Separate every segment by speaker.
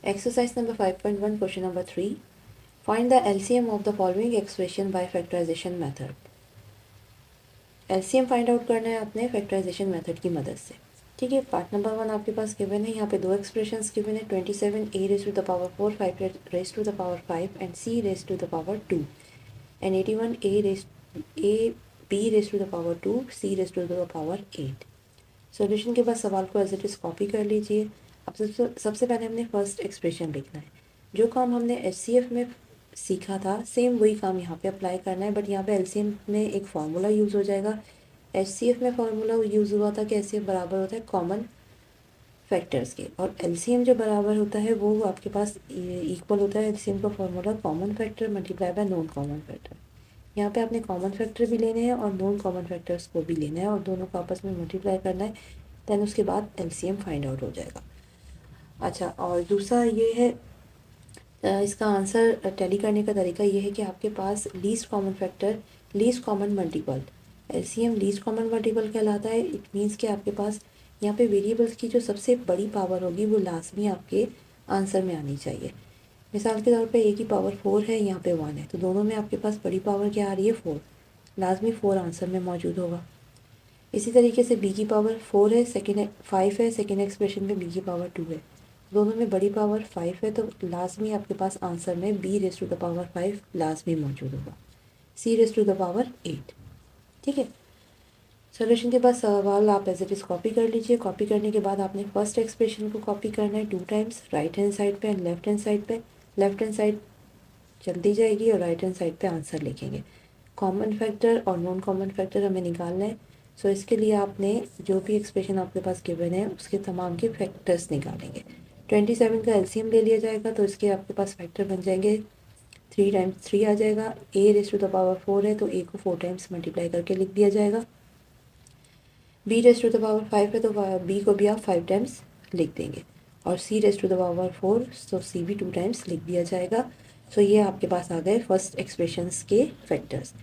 Speaker 1: Exercise number 5.1, question number 3. Find the LCM of the following expression by factorization method. LCM find out करना है आपने factorisation method की मदद से। ठीक है, पार्ट नंबर 1 आपके पास गिवन है। यहाँ पे दो एक्सप्रेशंस गिवन है, 27 a raise to the power 4, 5 raise to the power 5 and c raise to the power 2 and 81 a b raise to the power 2, c raise to the power 8। Solution के बाद सवाल को as it is copy कर लीजिए। अब सबसे पहले हमने फर्स्ट एक्सप्रेशन लिखना है। जो काम हमने HCF में सीखा था सेम वही काम यहाँ पे अप्लाई करना है, बट यहाँ पे LCM में एक फार्मूला यूज़ हो जाएगा। HCF में फार्मूला यूज़ हुआ था कि HCF बराबर होता है कॉमन फैक्टर्स के, और LCM जो बराबर होता है वो आपके पास इक्वल होता है LCM का formula common factor multiply by non common factor. यहाँ पे आपने कॉमन फैक्टर भी लेने हैं और नॉन कॉमन फैक्टर्स को भी लेना है और दोनों को आपस में मल्टीप्लाई करना है, देन उसके बाद LCM फाइंड आउट हो जाएगा। अच्छा, और दूसरा ये है इसका आंसर टैली करने का तरीका ये है कि आपके पास least common factor, least common multiple, LCM least common multiple कहलाता है। इट मीन्स कि आपके पास यहाँ पे वेरिएबल्स की जो सबसे बड़ी पावर होगी वो लाजमी आपके आंसर में आनी चाहिए। मिसाल के तौर पे a की पावर 4 है, यहाँ पे 1 है, तो दोनों में आपके पास बड़ी पावर क्या आ रही है 4, लाजमी 4 आंसर में मौजूद होगा। इसी तरीके से b की पावर 4 है, सेकेंड 5 है, सेकेंड एक्सप्रेशन में b की पावर 2 है, दोनों में बड़ी पावर 5 है, तो लाजमी आपके पास आंसर में b raise to the power 5 लाजमी मौजूद होगा, c raise to the power 8। ठीक है, सोल्यूशन के बाद सवाल आप एज इट इज़ कॉपी कर लीजिए। कॉपी करने के बाद आपने फर्स्ट एक्सप्रेशन को कॉपी करना है 2 टाइम्स, राइट हैंड साइड पे एंड लेफ्ट हैंड साइड पे। लेफ्ट हैंड साइड चलती जाएगी और राइट हैंड साइड पे आंसर लिखेंगे। कॉमन फैक्टर और नॉन कॉमन फैक्टर हमें निकालना है, सो इसके लिए आपने जो भी एक्सप्रेशन आपके पास गिवन है उसके तमाम के फैक्टर्स निकालेंगे। 27 का LCM ले लिया जाएगा, तो इसके आपके पास फैक्टर बन जाएंगे 3 टाइम्स 3 आ जाएगा। a raise to the power 4 है तो a को 4 टाइम्स मल्टीप्लाई करके लिख दिया जाएगा। b raise to the power 5 है तो b को भी आप 5 टाइम्स लिख देंगे, और c raise to the power 4 तो c भी 2 टाइम्स लिख दिया जाएगा। सो ये आपके पास आ गए फर्स्ट एक्सप्रेशंस के फैक्टर्स।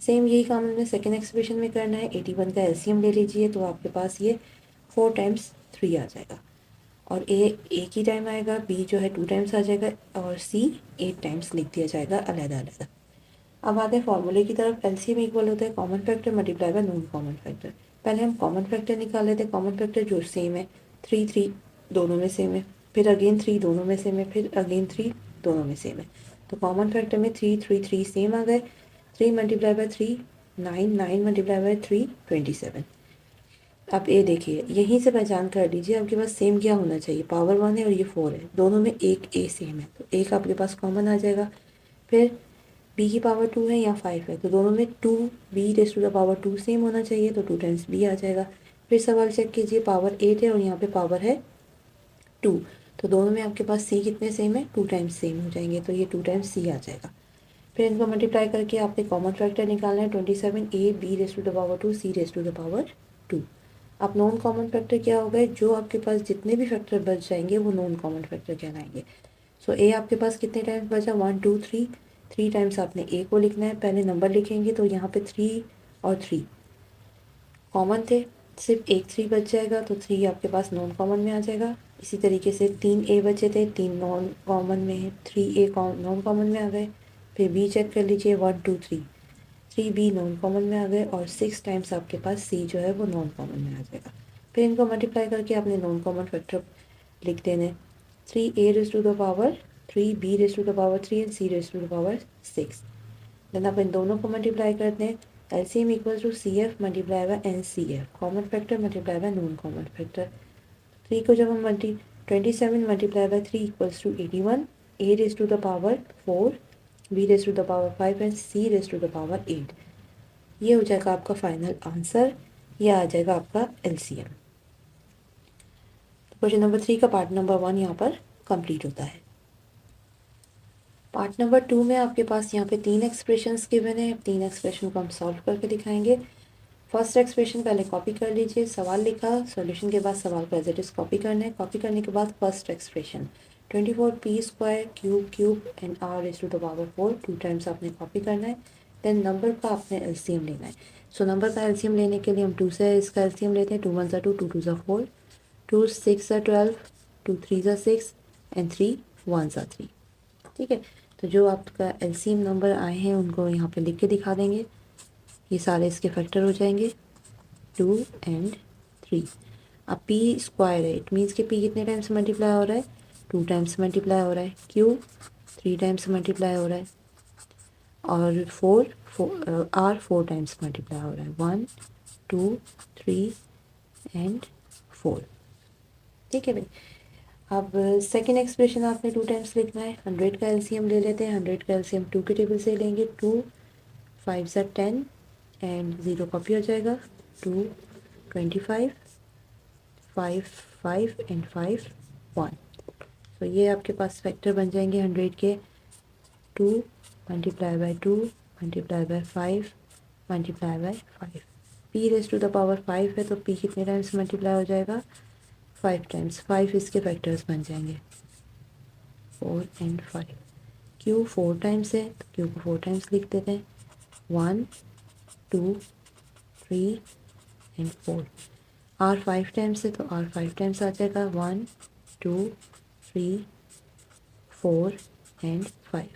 Speaker 1: सेम यही काम हमने सेकेंड एक्सप्रेशन में करना है। 81 का LCM ले लीजिए, तो आपके पास ये 4 टाइम्स 3 आ जाएगा, और a एक ही टाइम आएगा, b जो है 2 टाइम्स आ जाएगा, और c 8 टाइम्स लिख दिया जाएगा अलग अलग। अब आते हैं फॉर्मूले की तरफ। LCM इक्वल होता है common factor multiply by non common factor. पहले हम कॉमन फैक्टर निकाल लेते हैं। कॉमन फैक्टर जो सेम है, 3 3 दोनों में सेम है, फिर अगेन 3 दोनों में सेम है, फिर अगेन 3 दोनों में सेम है, तो कॉमन फैक्टर में 3 3 3 सेम आ गए। 3 मल्टीप्लाई बाय 3 9, 9 मल्टीप्लाई बाय 3 27। अब ये देखिए, यहीं से पहचान कर लीजिए आपके पास सेम क्या होना चाहिए, पावर 1 है और ये 4 है, दोनों में एक a सेम है, तो एक आपके पास कॉमन आ जाएगा। फिर b की पावर 2 है या 5 है, तो दोनों में 2 b raise to the power 2 same होना चाहिए, तो 2 टाइम्स b आ जाएगा। फिर सवाल चेक कीजिए, पावर 8 है और यहाँ पे पावर है 2, तो दोनों में आपके पास c कितने सेम है, 2 टाइम्स सेम हो जाएंगे, तो ये 2 टाइम्स c आ जाएगा। फिर इनको मल्टीप्लाई करके आपने कॉमन फैक्टर निकालना है, 27 a b raise to the power 2 c raise to the power 2। अब नॉन कॉमन फैक्टर क्या हो गए, जो आपके पास जितने भी फैक्टर बच जाएंगे वो नॉन कॉमन फैक्टर कहलाएंगे। सो a आपके पास कितने टाइम्स बचा, 1 2 3, 3 टाइम्स आपने a को लिखना है। पहले नंबर लिखेंगे तो यहाँ पे 3 और 3 कॉमन थे, सिर्फ एक 3 बच जाएगा, तो 3 आपके पास नॉन कॉमन में आ जाएगा। इसी तरीके से 3 a बचे थे, 3 नॉन कॉमन में है, 3 a नॉन कॉमन में आ गए। फिर b चेक कर लीजिए, 1 2 3, 3 b नॉन कॉमन में आ गए, और 6 टाइम्स आपके पास c जो है वो नॉन कॉमन में आ जाएगा। फिर इनको मल्टीप्लाई करके आपने नॉन कॉमन फैक्टर लिख देने, 3 a raise to the power 3 b raise to the power 3 and c raise to the power 6। Then आप इन दोनों को मल्टीप्लाई करते हैं, LCM equal to CF multiply by NCF, common factor multiply by non common factor. 3 को जब हम 27 multiply by 3 equals to 81, a raise to the power 4, b raise to the power 5 and c raise to the power 8। ये हो जाएगा आपका final answer, ये आ जाएगा आपका LCM। क्वेश्चन नंबर 3 का पार्ट नंबर 1 यहाँ पर कंप्लीट होता है। पार्ट नंबर 2 में आपके पास यहाँ पे 3 एक्सप्रेशंस गिवन है। 3 एक्सप्रेशन को हम सॉल्व करके दिखाएंगे। फर्स्ट एक्सप्रेशन पहले कॉपी कर लीजिए, सवाल लिखा, सॉल्यूशन के बाद सवाल को एज इट इज कॉपी करना है। कॉपी करने के बाद first expression 24p square cube cube and r raise to the power 4 2 times आपने कॉपी करना है। देन नंबर का आपने LCM लेना है। सो नंबर का LCM लेने के लिए हम 2 से इसका LCM लेते हैं। 2 1 2, 2 2 4, 2 6 12, 2 3 6 एंड 3 1s are 3। ठीक है, तो जो आपका एलसीएम नंबर आए हैं उनको यहाँ पे लिख के दिखा देंगे, ये सारे इसके फैक्टर हो जाएंगे 2 एंड 3। अब पी स्क्वायर है, इट मीन्स कि पी कितने टाइम्स मल्टीप्लाई हो रहा है, 2 टाइम्स मल्टीप्लाई हो रहा है, क्यू 3 टाइम्स मल्टीप्लाई हो रहा है, और आर 4 टाइम्स मल्टीप्लाई हो रहा है, 1 2 3 एंड 4। ठीक है भाई, अब सेकेंड एक्सप्रेशन आपने 2 टाइम्स लिखना है। 100 का एलसीएम ले लेते हैं, 100 का एलसीएम 2 के टेबल से लेंगे, 2 5 10 एंड 0 कॉपी हो जाएगा, 2 25 5 5 एंड 5 1। तो ये आपके पास फैक्टर बन जाएंगे 100 के, 2 multiply by 2 multiply by 5 multiply by 5। P raise to the power 5 है तो पी कितने टाइम्स मल्टीप्लाई हो जाएगा, 5 टाइम्स, 5 इसके फैक्टर्स बन जाएंगे 4 एंड 5। क्यू 4 टाइम्स है तो क्यू को 4 टाइम्स लिख देते हैं, 1 2 3 एंड 4। आर 5 टाइम्स है तो आर 5 टाइम्स आ जाएगा, 1 2 3 4 एंड 5।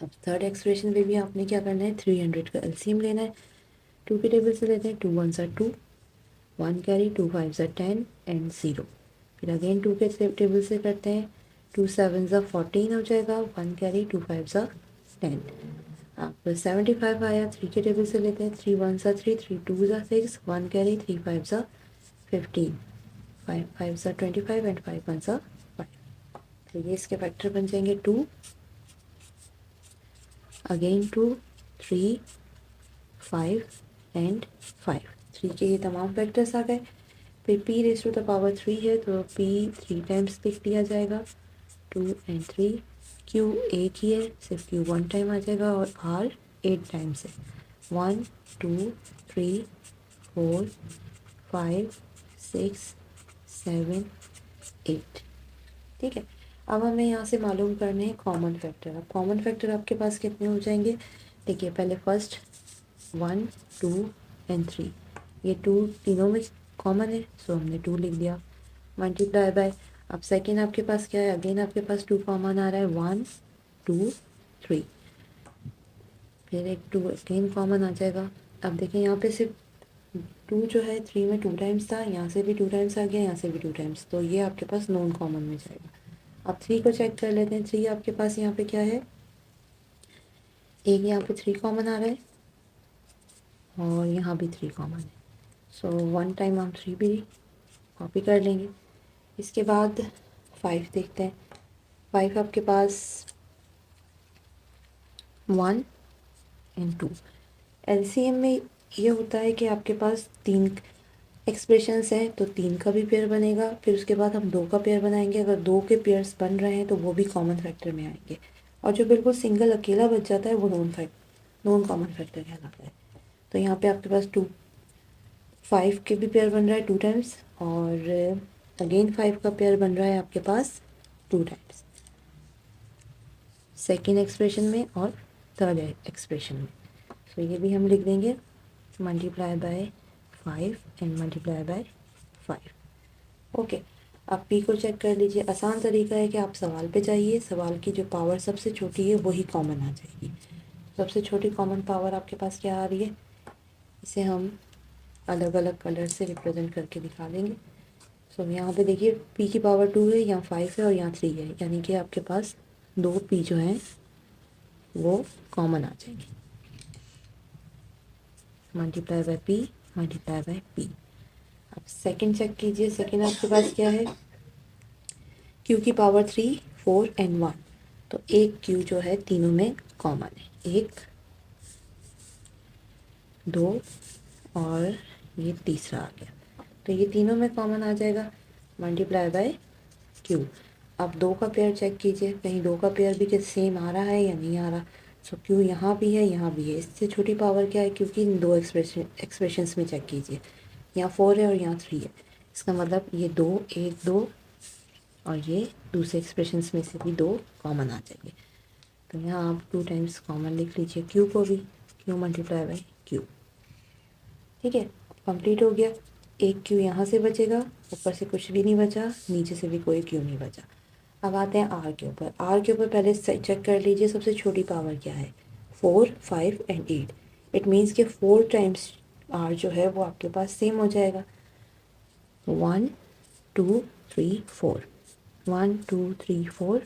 Speaker 1: अब थर्ड एक्सप्रेशन पे भी आपने क्या करना है, 300 का एलसीएम लेना है। 2 के टेबल से लेते हैं, 2 1s are 2, 1 carry, 2 5s are 10 and 0। फिर अगेन 2 के टेबल से करते हैं, 2 7s are 14 हो जाएगा, 1 कैरी, 2 5s are 10। अब 75 आया, 3 के टेबल से लेते हैं, 3 1s are 3, 3 2s are 6, 1 carry, 3 5s are 15, 5 5s are 25 and 5 1s are 5। तो ये इसके फैक्टर बन जाएंगे 2 अगेन 2 3 5 एंड 5। 3 के ये तमाम फैक्टर्स आ गए। फिर p raise to the power 3 है तो p 3 टाइम्स लिख दिया जाएगा, 2 एंड 3। q एक ही है, सिर्फ q 1 टाइम आ जाएगा, और r 8 टाइम्स है, 1 2 3 4 5 6 7 8। ठीक है, अब हमें यहाँ से मालूम करने हैं कॉमन फैक्टर। अब कॉमन फैक्टर आपके पास कितने हो जाएंगे, देखिए पहले फर्स्ट 1 2 एंड 3, ये 2 तीनों में कॉमन है सो हमने 2 लिख दिया, मल्टीप्लाई बाय। अब सेकेंड आपके पास क्या है, अगेन आपके पास 2 कॉमन आ रहा है, 1 2 3, फिर एक 2 अगेन कॉमन आ जाएगा। अब देखिए यहाँ पे सिर्फ 2 जो है 3 में 2 टाइम्स था, यहाँ से भी 2 टाइम्स आ गया, यहाँ से भी 2 टाइम्स, तो ये आपके पास नॉन कॉमन में जाएगा। अब 3 को चेक कर लेते हैं, 3 आपके पास यहाँ पे क्या है, एक यहाँ पे 3 कॉमन आ रहा है और यहाँ भी 3 कॉमन है, सो 1 टाइम हम 3 भी कॉपी कर लेंगे। इसके बाद 5 देखते हैं, 5 आपके पास 1 एंड 2। एलसीएम में ये होता है कि आपके पास 3 एक्सप्रेशंस हैं तो 3 का भी पेयर बनेगा, फिर उसके बाद हम 2 का पेयर बनाएंगे। अगर 2 के पेयर्स बन रहे हैं तो वो भी कॉमन फैक्टर में आएंगे, और जो बिल्कुल सिंगल अकेला बच जाता है वो नॉन कॉमन फैक्टर कहलाता है। तो यहाँ पे आपके पास 2 5 के भी पेयर बन रहा है 2 टाइम्स, और अगेन 5 का पेयर बन रहा है आपके पास 2 टाइम्स, सेकेंड एक्सप्रेशन में और थर्ड एक्सप्रेशन में। तो ये भी हम लिख देंगे, multiply by 5 and multiply by 5। Okay, आप पी को चेक कर लीजिए। आसान तरीका है कि आप सवाल पे जाइए, सवाल की जो पावर सबसे छोटी है वही कॉमन आ जाएगी। सबसे छोटी कॉमन पावर आपके पास क्या आ रही है, इसे हम अलग अलग कलर से रिप्रेजेंट करके दिखा देंगे। सो यहाँ पे देखिए p की पावर 2 है, यहाँ 5 है और यहाँ 3 है, यानी कि आपके पास 2 p जो हैं वो कॉमन आ जाएंगे, multiply by p multiply by p। अब सेकंड चेक कीजिए, सेकंड आपके पास क्या है, q की पावर 3 4 एंड 1, तो एक q जो है तीनों में कॉमन है, 1 2 और ये तीसरा आ गया, तो ये तीनों में कॉमन आ जाएगा, मल्टीप्लाई बाय q। अब 2 का पेयर चेक कीजिए, कहीं 2 का पेयर भी सेम आ रहा है या नहीं आ रहा। सो q यहाँ भी है यहाँ भी है, इससे छोटी पावर क्या है, क्योंकि इन 2 एक्सप्रेशंस में चेक कीजिए, यहाँ 4 है और यहाँ 3 है, इसका मतलब ये 2 1 2 और ये दूसरे एक्सप्रेशंस में से भी 2 कॉमन आ जाएंगे। तो यहाँ आप 2 टाइम्स कॉमन लिख लीजिए q को भी, q मल्टीप्लाई बाय q। ठीक है, कंप्लीट हो गया। एक q यहाँ से बचेगा, ऊपर से कुछ भी नहीं बचा, नीचे से भी कोई q नहीं बचा। अब आते हैं आर के ऊपर। आर के ऊपर पहले चेक कर लीजिए सबसे छोटी पावर क्या है, 4, 5 एंड 8। इट मीन्स कि 4 टाइम्स आर जो है वो आपके पास सेम हो जाएगा, 1 2 3 4, 1 2 3 4,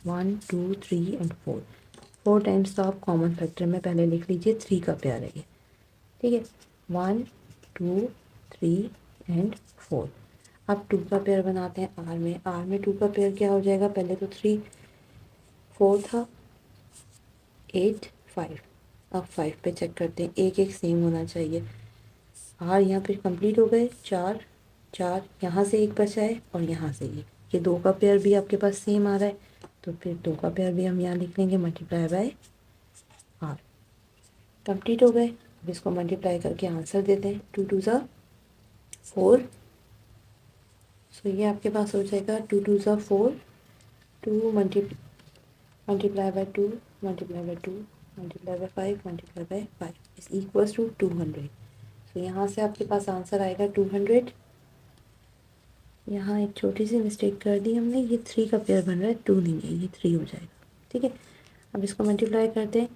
Speaker 1: 1 2 3 एंड 4। 4 टाइम्स तो आप कॉमन फैक्टर में पहले लिख लीजिए, 3 का पेयर है ये, ठीक है। 1 2 3 एंड 4। अब 2 का पेयर बनाते हैं आर में। आर में 2 का पेयर क्या हो जाएगा, पहले तो 3 4 था, 8 5। अब 5 पे चेक करते हैं, एक एक सेम होना चाहिए। आर यहाँ पे कंप्लीट हो गए, 4 4, यहाँ से एक बचा है और यहाँ से ये 2 का पेयर भी आपके पास सेम आ रहा है, तो फिर 2 का पेयर भी हम यहाँ लिख लेंगे मल्टीप्लाई बाय आर। कंप्लीट हो गए। अब इसको मल्टीप्लाई करके आंसर देते हैं, 2 2 ज़ा 4। सो ये आपके पास हो जाएगा 2 2 ज़ा 4, 2 multiply by 2 multiply by 2 multiply by 5 multiply by 5 is equals to 200। तो यहाँ से आपके पास आंसर आएगा 200। यहाँ एक छोटी सी मिस्टेक कर दी हमने, ये 3 का पेयर बन रहा है, 2 नहीं है, ये 3 हो जाएगा, ठीक है। अब इसको मल्टीप्लाई करते हैं,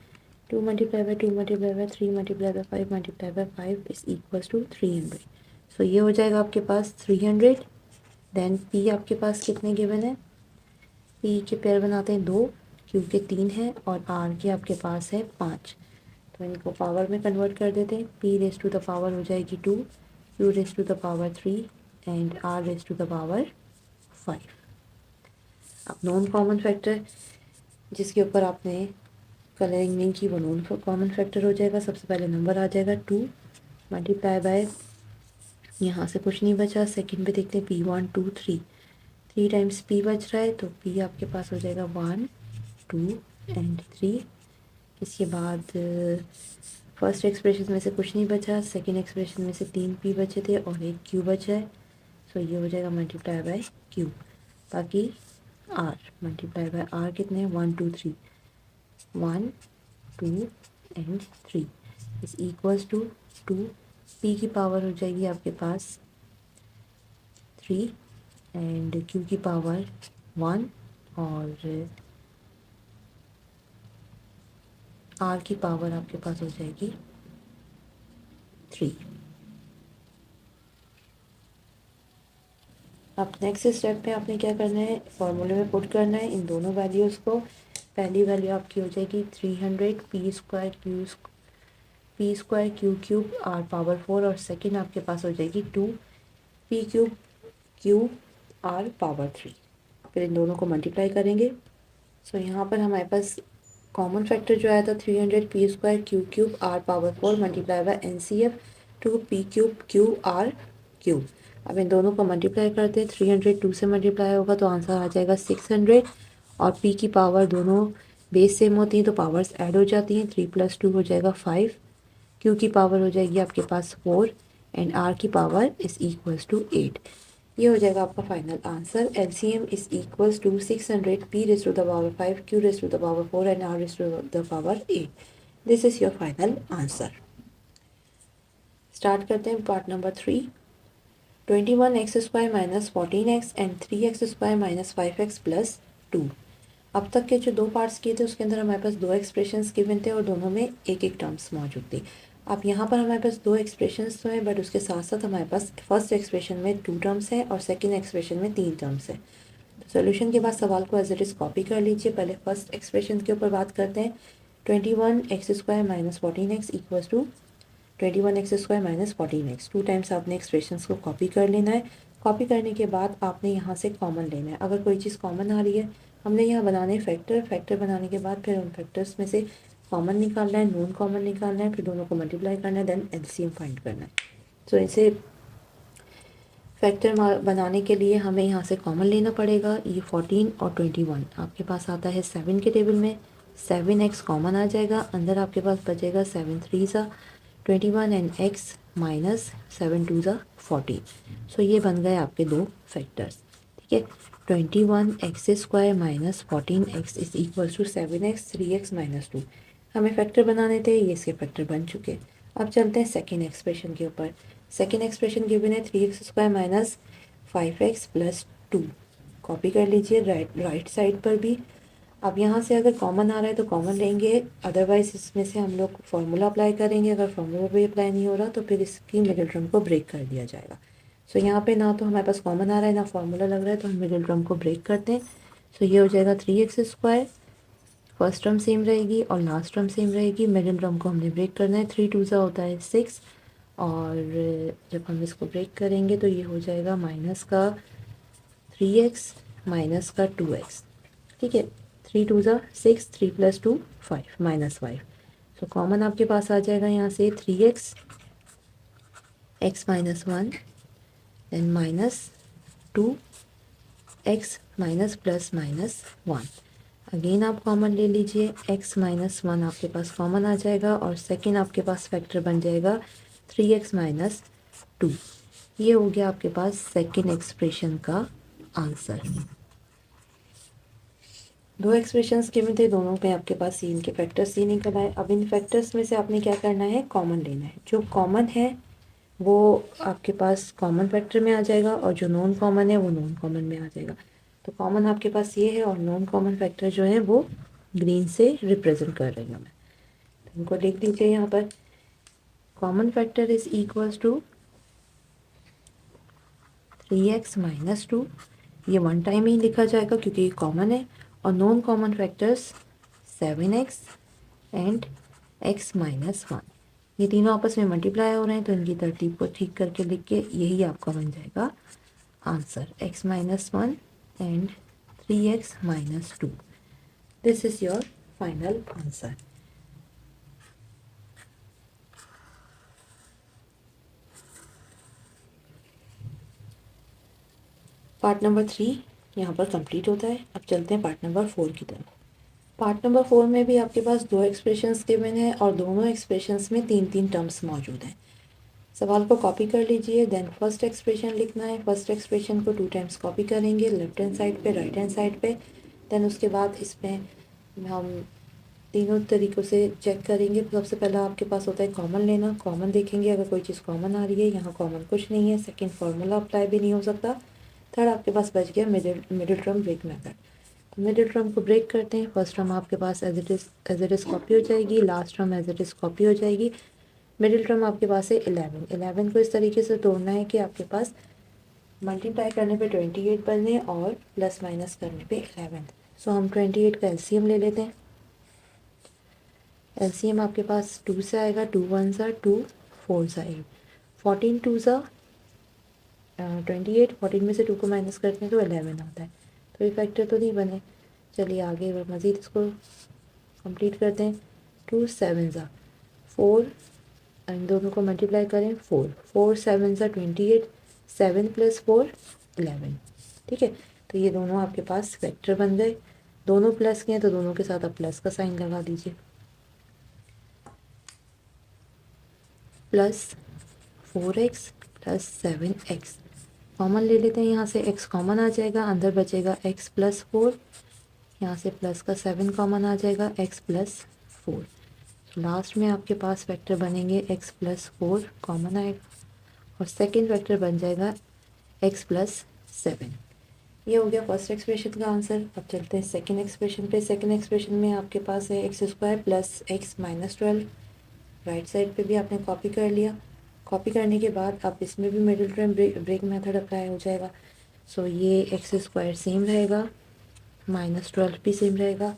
Speaker 1: 2 multiply by 2 multiply by 3 multiply by 5 multiply by 5 is equals to 300। So ये हो जाएगा आपके पास 300। देन पी आपके पास कितने गिवन है, पी के पेयर बनाते हैं 2, क्यू के 3 है और आर के आपके पास है 5। तो इनको पावर में कन्वर्ट कर देते हैं, P raise to the power हो जाएगी 2, Q raise to the power 3 and R raise to the power 5। अब नॉन कॉमन फैक्टर जिसके ऊपर आपने कलरिंग नहीं की वो नॉन कॉमन फैक्टर हो जाएगा। सबसे पहले नंबर आ जाएगा 2 मल्टीप्लाई बाय, यहाँ से कुछ नहीं बचा, सेकंड पे देखते हैं P1 2 3, 3 टाइम्स P बच रहा है, तो P आपके पास हो जाएगा 1 2 एंड 3। इसके बाद फर्स्ट एक्सप्रेशन में से कुछ नहीं बचा, सेकंड एक्सप्रेशन में से 3 P बचे थे और एक Q बचा है। सो ये हो जाएगा मल्टीप्लाई बाय Q। बाकी R मल्टीप्लाई बाय R कितने हैं, 1 2 3, 1 2 and 3 is equals to 2। P की पावर हो जाएगी आपके पास 3 एंड Q की पावर 1 और R की पावर आपके पास हो जाएगी 3। अब नेक्स्ट स्टेप में आपने क्या करना है, फॉर्मूले में पुट करना है इन दोनों वैल्यूज़ को। पहली वैल्यू आपकी हो जाएगी 300 P square Q cube R power 4 और सेकंड आपके पास हो जाएगी 2 P cube Q R power 3। फिर इन दोनों को मल्टीप्लाई करेंगे। सो यहाँ पर हमारे पास कॉमन फैक्टर जो आया था 300 P square Q cube R power 4 multiply by NCF 2 P cube Q R cube. अब इन दोनों को मल्टीप्लाई करते हैं, 300 2 से मल्टीप्लाई होगा तो आंसर आ जाएगा 600 और पी की पावर दोनों बेस सेम होती हैं तो पावर्स ऐड हो जाती हैं, 3 + 2 हो जाएगा 5, क्यू की पावर हो जाएगी आपके पास 4 एंड आर की पावर इज इक्वल्स टू 8। ये हो जाएगा आपका फाइनल आंसर। LCM इज इक्वल्स टू 600 P raise to the power 5 Q raise to the power 4 and R raise to the power 8। This is your final answer. Start करते हैं part number 3। 21x² minus 14x and 3x² minus 5x plus 2। अब तक के जो दो parts किए थे उसके अंदर हमारे पास दो एक्सप्रेशंस गिवन थे और दोनों में एक एक टर्म्स मौजूद थी। अब यहाँ पर हमारे पास दो एक्सप्रेशंस तो हैं बट उसके साथ साथ हमारे पास फर्स्ट एक्सप्रेशन में 2 टर्म्स हैं और सेकंड एक्सप्रेशन में 3 टर्म्स हैं। तो सोल्यूशन के बाद सवाल को एज इट इज़ कॉपी कर लीजिए। पहले फर्स्ट एक्सप्रेशन के ऊपर बात करते हैं। 21x² minus 14x equals to 21x² minus 14x। 2 times आपने एक्सप्रेशंस को कॉपी कर लेना है। कॉपी करने के बाद आपने यहाँ से कॉमन लेना है। अगर कोई चीज़ कॉमन आ रही है, हमने यहाँ बनाने फैक्टर बनाने के बाद फिर उन फैक्टर्स में से कॉमन निकालना है, नॉन कॉमन निकालना है, फिर दोनों को मल्टीप्लाई करना है, देन LCM फाइंड करना है। तो इसे फैक्टर बनाने के लिए हमें यहाँ से कॉमन लेना पड़ेगा। ये 14 और 21 आपके पास आता है 7 के टेबल में, 7x कॉमन आ जाएगा, अंदर आपके पास बचेगा 7 3 21 एंड x माइनस 7 2 14। सो ये बन गए आपके दो फैक्टर्स, ठीक है। 21x² minus 14x is equal to 7x 3x minus 2। हमें फैक्टर बनाने थे, ये इसके फैक्टर बन चुके। अब चलते हैं सेकेंड एक्सप्रेशन के ऊपर। सेकेंड एक्सप्रेशन गिवन है 3x² minus 5x plus 2। Copy कर लीजिए राइट साइड पर भी। अब यहाँ से अगर कॉमन आ रहा है तो कॉमन लेंगे, अदरवाइज इसमें से हम लोग फार्मूला अप्लाई करेंगे। अगर फार्मूला भी अप्लाई नहीं हो रहा तो फिर इसकी मिडिल टर्म को ब्रेक कर दिया जाएगा। सो यहाँ पे ना तो हमारे पास कॉमन आ रहा है ना फार्मूला लग रहा है, तो हम मिडिल टर्म को ब्रेक करते हैं। सो ये हो जाएगा 3x²। फर्स्ट टर्म सेम रहेगी और लास्ट टर्म सेम रहेगी। मिडिल टर्म को हमने ब्रेक करना है। 3 2 होता है 6, और जब हम इसको ब्रेक करेंगे तो ये हो जाएगा माइनस का 3x माइनस का 2x। ठीक है, 3 2 6, 3 + 2 5 -5। सो कॉमन आपके पास आ जाएगा यहाँ से 3x, x - 1 then -2 x minus plus -1। Again आप कॉमन ले लीजिए, x - 1 आपके पास कॉमन आ जाएगा और सेकेंड आपके पास फैक्टर बन जाएगा 3x - 2। ये हो गया आपके पास सेकेंड एक्सप्रेशन का आंसर। दो एक्सप्रेशंस गिवन थे, दोनों पे आपके पास सी इनके फैक्टर्स सी निकल आए। अब इन फैक्टर्स में से आपने क्या करना है, कॉमन लेना है। जो कॉमन है वो आपके पास कॉमन फैक्टर में आ जाएगा और जो नॉन कॉमन है वो नॉन कॉमन में आ जाएगा। तो कॉमन आपके पास ये है और नॉन कॉमन फैक्टर जो है वो ग्रीन से रिप्रेजेंट कर रही हूँ मैं। तो इनको लिख दीजिए यहाँ पर। Common factor is equals to 3x - 2। ये वन टाइम ही लिखा जाएगा क्योंकि ये कॉमन है। और non common factors 7x and x - 1। ये तीनों आपस में मल्टीप्लाई हो रहे हैं तो इनकी तरतीब को ठीक करके लिख के यही आपका बन जाएगा answer, x - 1 and 3x - 2। This is your final answer. Part number 3 यहाँ पर कंप्लीट होता है। अब चलते हैं पार्ट नंबर 4 की तरफ। पार्ट नंबर 4 में भी आपके पास दो एक्सप्रेशंस गिवन है और दोनों एक्सप्रेशंस में 3 टर्म्स मौजूद हैं। सवाल को कॉपी कर लीजिए, देन फर्स्ट एक्सप्रेशन लिखना है। फर्स्ट एक्सप्रेशन को 2 टाइम्स कॉपी करेंगे, लेफ्ट हैंड साइड पे, राइट हैंड साइड पे। देन उसके बाद इसमें हम तीनों तरीक़ों से चेक करेंगे। सबसे पहला आपके पास होता है कॉमन लेना। कॉमन देखेंगे, अगर कोई चीज़ कॉमन आ रही है, यहाँ कॉमन कुछ नहीं है। सेकेंड, फार्मूला अप्लाई भी नहीं हो सकता। थर्ड आपके पास बच गया मिडिल टर्म ब्रेक मेथड। तो मिडिल टर्म को ब्रेक करते हैं। फर्स्ट टर्म आपके पास एज इट इज़ कॉपी हो जाएगी, last term as it is copy हो जाएगी। मिडिल टर्म आपके पास है 11 को इस तरीके से तोड़ना है कि आपके पास मल्टीप्लाई करने पे 28 बने और प्लस माइनस करने पे 11। सो हम 28 का एलसीएम ले लेते हैं। एलसीएम आपके पास 2 से आएगा, 2 1 2, 4 8, 14 2 28। 14 में से 2 को माइनस करते हैं तो 11 आता है। तो ये फैक्टर तो नहीं बने। चलिए आगे मज़ीद इसको कंप्लीट करते हैं। 2 7 4, इन दोनों को मल्टीप्लाई करें 4 4 7 28, 7 + 4 11। ठीक है, तो ये दोनों आपके पास फैक्टर बन गए। दोनों प्लस के हैं तो दोनों के साथ आप प्लस का साइन लगा दीजिए। प्लस 4x + 7x कॉमन ले लेते हैं। यहाँ से x कॉमन आ जाएगा, अंदर बचेगा x + 4। यहाँ से प्लस का 7 कॉमन आ जाएगा, x + 4। लास्ट में आपके पास वेक्टर बनेंगे x + 4 कॉमन आएगा और सेकंड वेक्टर बन जाएगा x + 7। ये हो गया फर्स्ट एक्सप्रेशन का आंसर। अब चलते हैं सेकंड एक्सप्रेशन पे। सेकंड एक्सप्रेशन में आपके पास है x² + x - 12। राइट साइड पे भी आपने कॉपी कर लिया। कॉपी करने के बाद अब इसमें भी middle term break method apply हो जाएगा। सो ये x² सेम रहेगा, -12 भी सेम रहेगा।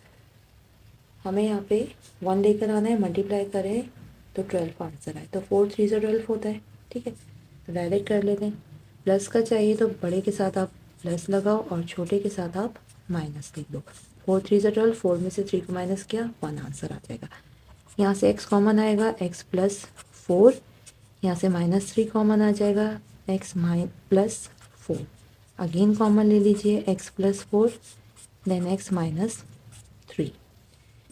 Speaker 1: हमें यहाँ पे 1 लेकर आना है, मल्टीप्लाई करें तो 12 आंसर आए। तो 4 3 12 होता है। ठीक है, तो डायरेक्ट कर लेते हैं। प्लस का चाहिए तो बड़े के साथ आप प्लस लगाओ और छोटे के साथ आप माइनस लिख दो। 4 3 12, 4 में से 3 को माइनस किया, 1 आंसर आ जाएगा। यहाँ से x कॉमन आएगा, x + 4। यहाँ से -3 कॉमन आ जाएगा, x + 4। अगेन कॉमन ले लीजिए, x + 4 then x - 3।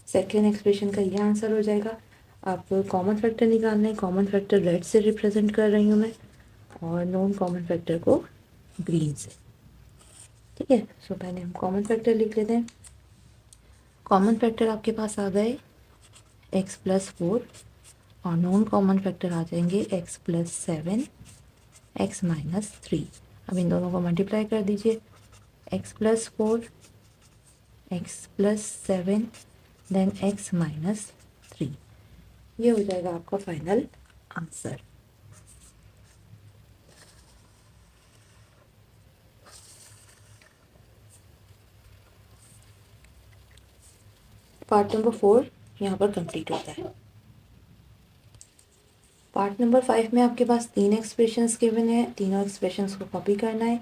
Speaker 1: Second expression का ये आंसर हो जाएगा। आप कॉमन फैक्टर निकालना है। कॉमन फैक्टर रेड से रिप्रेजेंट कर रही हूँ मैं और नॉन कॉमन फैक्टर को ग्रीन से। ठीक है, सो पहले हम कॉमन फैक्टर लिख लेते हैं। कॉमन फैक्टर आपके पास आ गए x + 4 और नॉन कॉमन फैक्टर आ जाएंगे x + 7, x - 3। अब इन दोनों को मल्टीप्लाई कर दीजिए। x plus 4, x plus 7, then x minus 3। ये हो जाएगा आपका फाइनल आंसर। पार्ट नंबर 4 यहाँ पर कंप्लीट होता है। पार्ट नंबर 5 में आपके पास 3 एक्सप्रेशंस गिवन है, तीनों एक्सप्रेशंस को कॉपी करना है।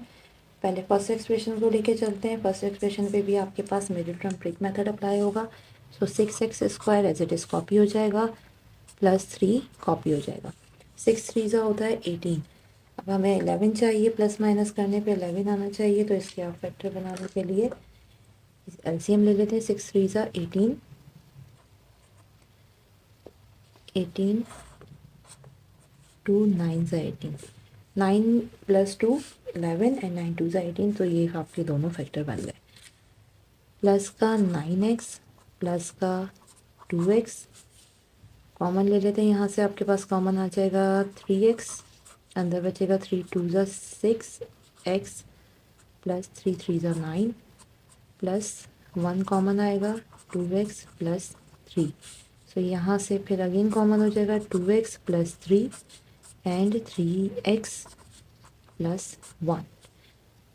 Speaker 1: पहले फर्स्ट एक्सप्रेशन को लेके चलते हैं। फर्स्ट एक्सप्रेशन पे भी आपके पास middle term trick method apply होगा। So 6x² as it is copy हो जाएगा, +3 कॉपी हो जाएगा। 6 3 होता है 18। अब हमें 11 चाहिए, प्लस माइनस करने पे 11 आना चाहिए, तो इसके आप फैक्टर बनाने के लिए एलसीएम ले लेते हैं। 6 3 18, 18 2 9 18, 9 + 2 11 एंड 9 2 18, तो ये आपके दोनों फैक्टर बन गए। प्लस का 9x प्लस का 2x कॉमन ले लेते हैं। यहाँ से आपके पास कॉमन आ जाएगा 3x, अंदर बचेगा 3 2 6x प्लस 3 3 9, प्लस 1 कॉमन आएगा 2x प्लस 3। सो यहाँ से फिर अगेन कॉमन हो जाएगा 2x plus 3 and 3x plus 1।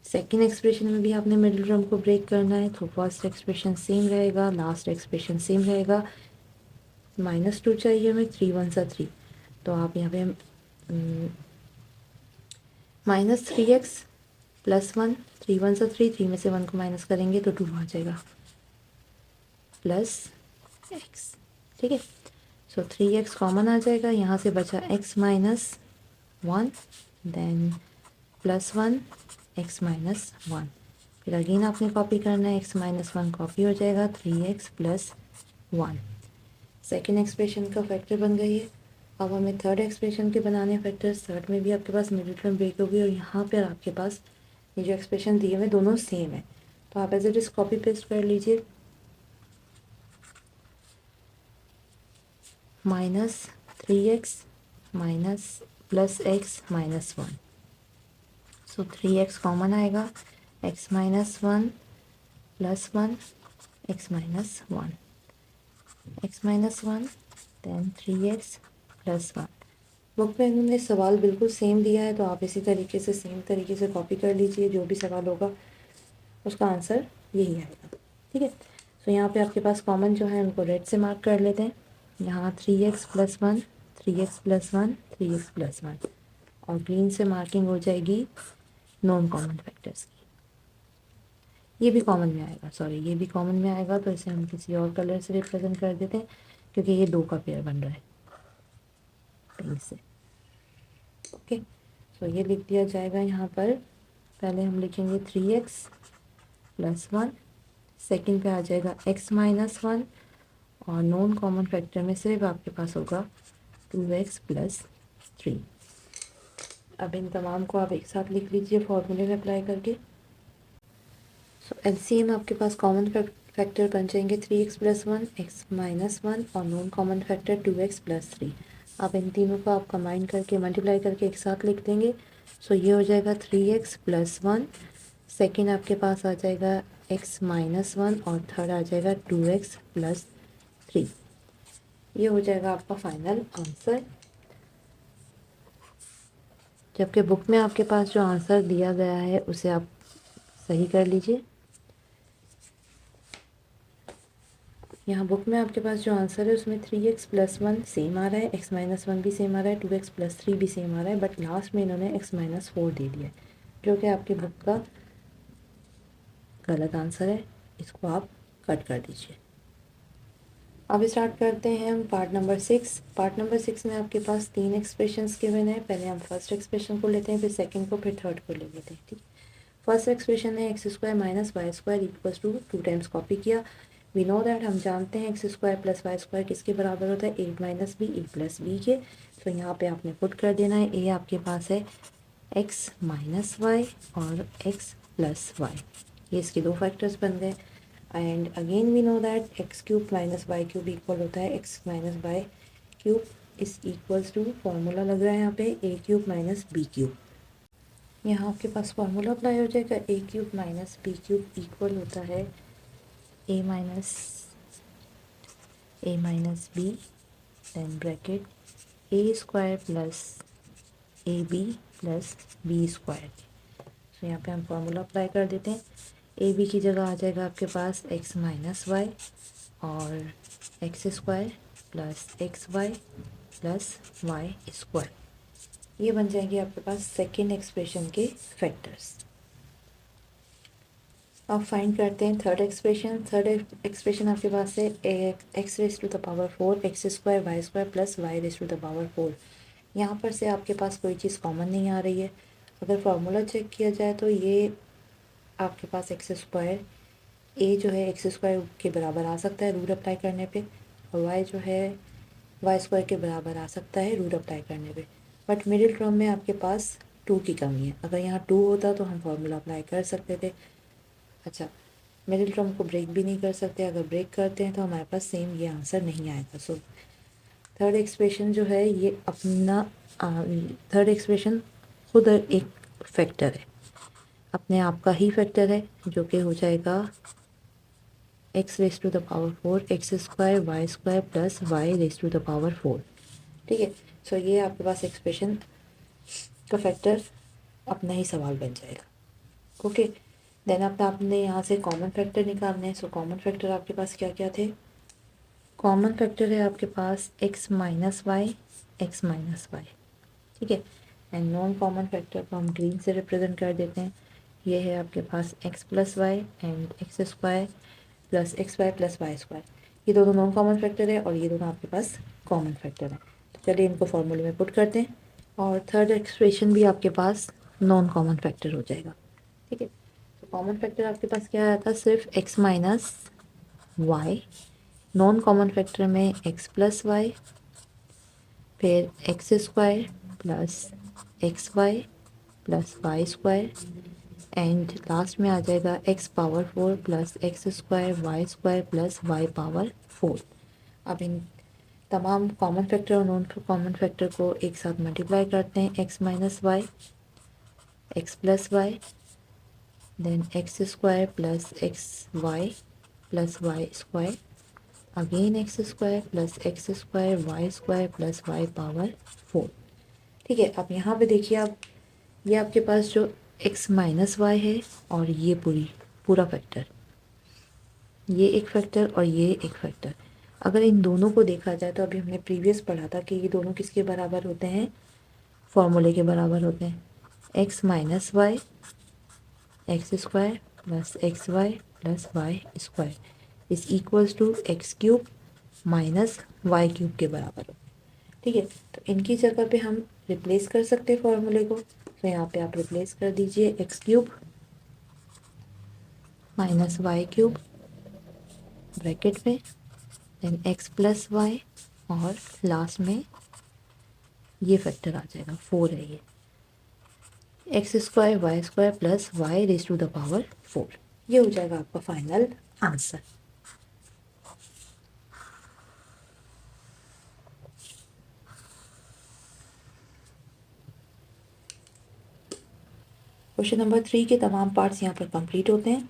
Speaker 1: Second expression में भी आपने मिडिल टर्म को ब्रेक करना है, तो फर्स्ट एक्सप्रेशन सेम रहेगा, लास्ट एक्सप्रेशन सेम रहेगा। -2 चाहिए हमें, 3 1 3, तो आप यहाँ पे -3x प्लस 1, 3 1 3, 3 में से 1 को माइनस करेंगे तो 2 आ जाएगा प्लस x। ठीक है, सो 3x कॉमन आ जाएगा। यहाँ से बचा x minus 1, then plus 1 x minus 1, फिर अगेन आपने कॉपी करना है, x माइनस 1 कॉपी हो जाएगा 3x प्लस 1। सेकेंड एक्सप्रेशन का फैक्टर बन गई है। अब हमें थर्ड एक्सप्रेशन के बनाने फैक्टर्स। थर्ड में भी आपके पास मिडिल टर्म ब्रेक होगी और यहाँ पर आपके पास ये जो एक्सप्रेशन दिए हुए दोनों सेम है, तो आप as it is copy paste कर लीजिए। -3x minus plus x minus 1, so 3x common आएगा, x minus 1 plus 1 x minus 1, x minus 1 then 3x plus 1। Book में इन्होंने सवाल बिल्कुल सेम दिया है, तो आप इसी तरीके से सेम तरीके से कॉपी कर लीजिए। जो भी सवाल होगा उसका आंसर यही आएगा। ठीक है, तो यहाँ पे आपके पास कॉमन जो है उनको रेड से मार्क कर लेते हैं। यहाँ 3x plus 1, 3x plus 1, 3x plus 1, और ग्रीन से मार्किंग हो जाएगी नॉन कॉमन फैक्टर्स की। ये भी कॉमन में आएगा, सॉरी ये भी कॉमन में आएगा, तो इसे हम किसी और कलर से रिप्रेजेंट कर देते हैं, क्योंकि ये 2 का पेयर बन रहा है पिंक से। ओके, सो ये लिख दिया जाएगा यहाँ पर। पहले हम लिखेंगे 3x प्लस 1, सेकेंड पे आ जाएगा x माइनस 1, और नॉन कॉमन फैक्टर में सिर्फ आपके पास होगा 2x प्लस 3। अब इन तमाम को आप एक साथ लिख लीजिए फॉर्मूले में अप्लाई करके। सो एलसीएम आपके पास कॉमन फैक्टर बन जाएंगे 3x प्लस 1, x माइनस 1, और non common factor 2x plus 3। आप इन तीनों को आप कंबाइन करके मल्टीप्लाई करके एक साथ लिख देंगे। सो ये हो जाएगा 3x प्लस 1, सेकेंड आपके पास आ जाएगा x माइनस 1, और थर्ड आ जाएगा 2x प्लस 3। ये हो जाएगा आपका फाइनल आंसर। जबकि बुक में आपके पास जो आंसर दिया गया है उसे आप सही कर लीजिए। यहाँ बुक में आपके पास जो आंसर है उसमें 3x प्लस 1 सेम आ रहा है, x माइनस 1 भी सेम आ रहा है, 2x प्लस 3 भी सेम आ रहा है, बट लास्ट में इन्होंने x माइनस 4 दे दिया है, जो कि आपकी बुक का गलत आंसर है। इसको आप कट कर दीजिए। अब स्टार्ट करते हैं हम पार्ट नंबर 6। पार्ट नंबर 6 में आपके पास 3 एक्सप्रेशंस गिवन है। पहले हम फर्स्ट एक्सप्रेशन को लेते हैं, फिर सेकंड को, फिर थर्ड को ले लेते हैं। ठीक, फर्स्ट एक्सप्रेशन है x² minus y² equals to 2 times copy किया। वी नो दैट, हम जानते हैं x² प्लस y² किसके बराबर होता है, a minus B, a plus B के। तो यहाँ पे आपने पुट कर देना है। a आपके पास है x माइनस वाई और x प्लस वाई, ये इसके 2 फैक्टर्स बन गए। And again we know that x³ minus y³ equal होता है x minus y³ is equals to, formula लग रहा है यहाँ पे a³ माइनस b³। यहाँ आपके पास फॉर्मूला अप्लाई हो जाएगा, A cube minus B cube equal होता है A minus B, then bracket A square plus A B plus B square. तो यहाँ पे हम फॉर्मूला अप्लाई कर देते हैं। ए बी की जगह आ जाएगा आपके पास एक्स माइनस वाई और x square plus x Y plus Y square. ये बन जाएंगे आपके पास सेकेंड एक्सप्रेशन के फैक्टर्स। अब फाइंड करते हैं थर्ड एक्सप्रेशन। थर्ड एक्सप्रेशन आपके पास है x raise to the power 4 x square plus y raise to the power 4। यहाँ पर से आपके पास कोई चीज़ कॉमन नहीं आ रही है। अगर फार्मूला चेक किया जाए तो ये आपके पास एक्स स्क्वायर ए जो है एक्स स्क्वायर के बराबर आ सकता है रूट अप्लाई करने पे, और वाई जो है वाई स्क्वायर के बराबर आ सकता है रूट अप्लाई करने पे। बट मिडिल टर्म में आपके पास 2 की कमी है। अगर यहाँ 2 होता तो हम फार्मूला अप्लाई कर सकते थे। अच्छा, मिडिल टर्म को ब्रेक भी नहीं कर सकते। अगर ब्रेक करते हैं तो हमारे पास सेम ये आंसर नहीं आएगा। सो थर्ड एक्सप्रेशन जो है ये अपना थर्ड एक्सप्रेशन खुद एक फैक्टर है, अपने आप का ही फैक्टर है, जो कि हो जाएगा x raise to the power 4 x square plus y raise to the power 4। ठीक है, सो ये आपके पास एक्सप्रेशन का फैक्टर अपना ही सवाल बन जाएगा। ओके, देन आपने यहाँ से कॉमन फैक्टर निकालने हैं। सो कॉमन फैक्टर आपके पास क्या क्या थे? कॉमन फैक्टर है आपके पास एक्स माइनस वाई, ठीक है। एंड नॉन कॉमन फैक्टर को हम ग्रीन से रिप्रेजेंट कर देते हैं। ये है आपके पास X plus Y and X square plus x Y plus Y square. ये दोनों नॉन कॉमन फैक्टर है और ये दोनों आपके पास कॉमन फैक्टर है। तो चलिए इनको फॉर्मूले में पुट करते हैं और थर्ड एक्सप्रेशन भी आपके पास नॉन कॉमन फैक्टर हो जाएगा। ठीक है, तो कॉमन फैक्टर आपके पास क्या आया था? सिर्फ x minus y. Non common factor में एक्स प्लस वाई, फिर x square plus x Y plus Y square, and last में आ जाएगा x power 4 plus x square plus y power 4। अब इन तमाम कॉमन फैक्टर और नॉन कॉमन फैक्टर को एक साथ मल्टीप्लाई करते हैं। X minus y, x plus y, then x square plus x Y plus Y square, again x square y plus y power 4। ठीक है, अब यहाँ पे देखिए आप, ये आपके पास जो एक्स माइनस वाई है और ये पूरा फैक्टर, ये एक फैक्टर और ये एक फैक्टर। अगर इन दोनों को देखा जाए तो अभी हमने प्रीवियस पढ़ा था कि ये दोनों किसके बराबर होते हैं? फॉर्मूले के बराबर होते हैं। X minus y x square plus x Y plus Y square is equals to x cube minus y cube के बराबर हो। ठीक है, तो इनकी जगह पे हम रिप्लेस कर सकते हैं फॉर्मूले को। तो यहाँ पे आप रिप्लेस कर दीजिए x cube minus y cube bracket में, देन एक्स प्लस वाई और लास्ट में ये फैक्टर आ जाएगा 4 है ये, x square plus y raise to the power 4। ये हो जाएगा आपका फाइनल आंसर। क्वेश्चन नंबर 3 के तमाम पार्ट्स यहाँ पर कंप्लीट होते हैं।